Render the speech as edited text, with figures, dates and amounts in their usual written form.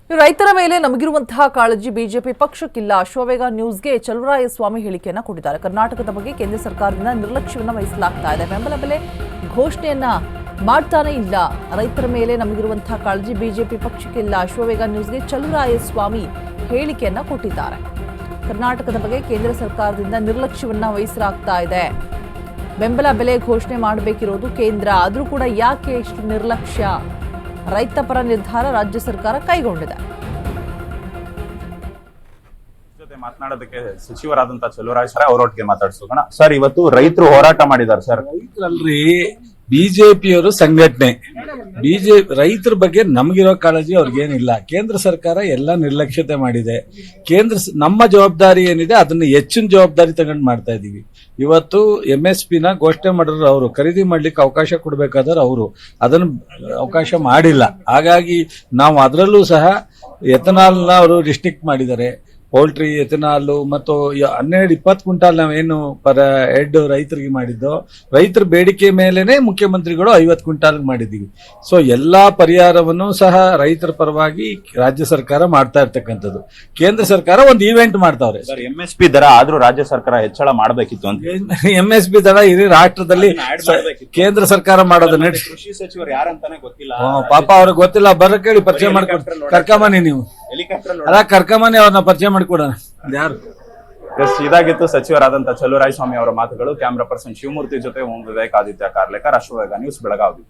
ರೈತರ ಮೇಲೆ ನಮಗಿರುವಂತಹ ಕಾಳಜಿ ಬಿಜೆಪಿ ಪಕ್ಷಕ್ಕಿಲ್ಲ. ಅಶ್ವವೇಗ ನ್ಯೂಸ್ಗೆ ಚಲುವರಾಯಸ್ವಾಮಿ ಹೇಳಿಕೆಯನ್ನ ಕೊಟ್ಟಿದ್ದಾರೆ. ಕರ್ನಾಟಕದ ಬಗ್ಗೆ ಕೇಂದ್ರ ಸರ್ಕಾರದಿಂದ ನಿರ್ಲಕ್ಷ್ಯವನ್ನು ವಹಿಸಲಾಗ್ತಾ ಇದೆ. ಬೆಂಬಲ ಬೆಲೆ ಘೋಷಣೆಯನ್ನ ಮಾಡ್ತಾನೆ ಇಲ್ಲ. ರೈತರ ಮೇಲೆ ನಮಗಿರುವಂತಹ ಕಾಳಜಿ ಬಿಜೆಪಿ ಪಕ್ಷಕ್ಕಿಲ್ಲ. ಅಶ್ವವೇಗ ನ್ಯೂಸ್ಗೆ ಚಲುವರಾಯಸ್ವಾಮಿ ಹೇಳಿಕೆಯನ್ನ ಕೊಟ್ಟಿದ್ದಾರೆ. ಕರ್ನಾಟಕದ ಬಗ್ಗೆ ಕೇಂದ್ರ ಸರ್ಕಾರದಿಂದ ನಿರ್ಲಕ್ಷ್ಯವನ್ನ ವಹಿಸಲಾಗ್ತಾ ಇದೆ. ಬೆಂಬಲ ಬೆಲೆ ಘೋಷಣೆ ಮಾಡಬೇಕಿರೋದು ಕೇಂದ್ರ, ಆದರೂ ಕೂಡ ಯಾಕೆ ಇಷ್ಟು ನಿರ್ಲಕ್ಷ್ಯ? ರೈತ ಪರ ನಿರ್ಧಾರ ರಾಜ್ಯ ಸರ್ಕಾರ ಕೈಗೊಂಡಿದೆ. ಜೊತೆ ಮಾತನಾಡೋದಕ್ಕೆ ಸಚಿವರಾದಂತಹ ಚಲುವರಾಯ ಸರ್ ಅವರೊಟ್ಟಿಗೆ ಮಾತಾಡ್ಸೋಣ. ಸರ್, ಇವತ್ತು ರೈತರು ಹೋರಾಟ ಮಾಡಿದ್ದಾರೆ. ಸರ್, ರೈತರಲ್ರಿ ಬಿಜೆಪಿಯವರು ಸಂಘಟನೆ. ರೈತರ ಬಗ್ಗೆ ನಮಗಿರೋ ಕಾಳಜಿ ಅವ್ರಿಗೇನಿಲ್ಲ. ಕೇಂದ್ರ ಸರ್ಕಾರ ಎಲ್ಲ ನಿರ್ಲಕ್ಷ್ಯತೆ ಮಾಡಿದೆ. ನಮ್ಮ ಜವಾಬ್ದಾರಿ ಏನಿದೆ ಅದನ್ನ ಹೆಚ್ಚಿನ ಜವಾಬ್ದಾರಿ ತಗೊಂಡು ಮಾಡ್ತಾ ಇದೀವಿ. ಇವತ್ತು MSP ನ ಘೋಷಣೆ ಮಾಡಿದ್ರು ಅವರು, ಖರೀದಿ ಮಾಡ್ಲಿಕ್ಕೆ ಅವಕಾಶ ಕೊಡ್ಬೇಕಾದ್ರೆ ಅವರು ಅದನ್ನು ಅವಕಾಶ ಮಾಡಿಲ್ಲ. ಹಾಗಾಗಿ ನಾವು ಅದರಲ್ಲೂ ಸಹ ಎಥನಾಲ್ನ ಅವರು ರಿಸ್ಟ್ರಿಕ್ಟ್ ಮಾಡಿದ್ದಾರೆ. ಪೌಲ್ಟ್ರಿ, ಎಥನಾಲ್ ಮತ್ತು 12-20 ಕ್ವಿಂಟಾಲ್ ನಾವೇನು ಪರ ಹೆಡ್ ರೈತರಿಗೆ ಮಾಡಿದ್ದು, ರೈತರ ಬೇಡಿಕೆ ಮೇಲೆನೆ ಮುಖ್ಯಮಂತ್ರಿಗಳು 50 ಕ್ವಿಂಟಾಲ್ ಮಾಡಿದೀವಿ. ಸೊ ಎಲ್ಲಾ ಪರಿಹಾರವನ್ನು ಸಹ ರೈತರ ಪರವಾಗಿ ರಾಜ್ಯ ಸರ್ಕಾರ ಮಾಡ್ತಾ ಇರ್ತಕ್ಕಂಥದ್ದು. ಕೇಂದ್ರ ಸರ್ಕಾರ ಒಂದು ಈವೆಂಟ್ ಮಾಡ್ತಾವ್ರೆ. MSP ದರ ಆದ್ರೂ ರಾಜ್ಯ ಸರ್ಕಾರ ಹೆಚ್ಚಳ ಮಾಡಬೇಕಿತ್ತು ಅಂತ. MSP ದರ ಇಡೀ ರಾಷ್ಟ್ರದಲ್ಲಿ ಕೇಂದ್ರ ಸರ್ಕಾರ ಮಾಡೋದು. ಕೃಷಿ ಸಚಿವರು ಯಾರಂತಾನೆ ಗೊತ್ತಿಲ್ಲ. ಪಾಪ ಅವ್ರಿಗೆ ಗೊತ್ತಿಲ್ಲ. ಬರ ಕೇಳಿ ಪರಿಚಯ ಮಾಡ್ಕೊಡ್ತಾರೆ. ಕರ್ಕಮನಿ ನೀವು ಅಲ್ಲ, ಕರ್ಕಮನಿ ಅವ್ರನ್ನ ಪರಿಚಯ ಮಾಡಿಕೊಡೋಣ. ಯಾರು ಇದಾಗಿತ್ತು ಸಚಿವರಾದಂತಹ ಚಲುವರಾಯಸ್ವಾಮಿ ಅವರ ಮಾತುಗಳು. ಕ್ಯಾಮರಾ ಪರ್ಸನ್ ಶಿವಮೂರ್ತಿ ಜೊತೆ ಓಂ ವಿವೇಕ್, ಆದಿತ್ಯ ಕಾರ್ಲೇಕರ್, ಅಶ್ವವೇಗ ನ್ಯೂಸ್, ಬೆಳಗಾವಿ.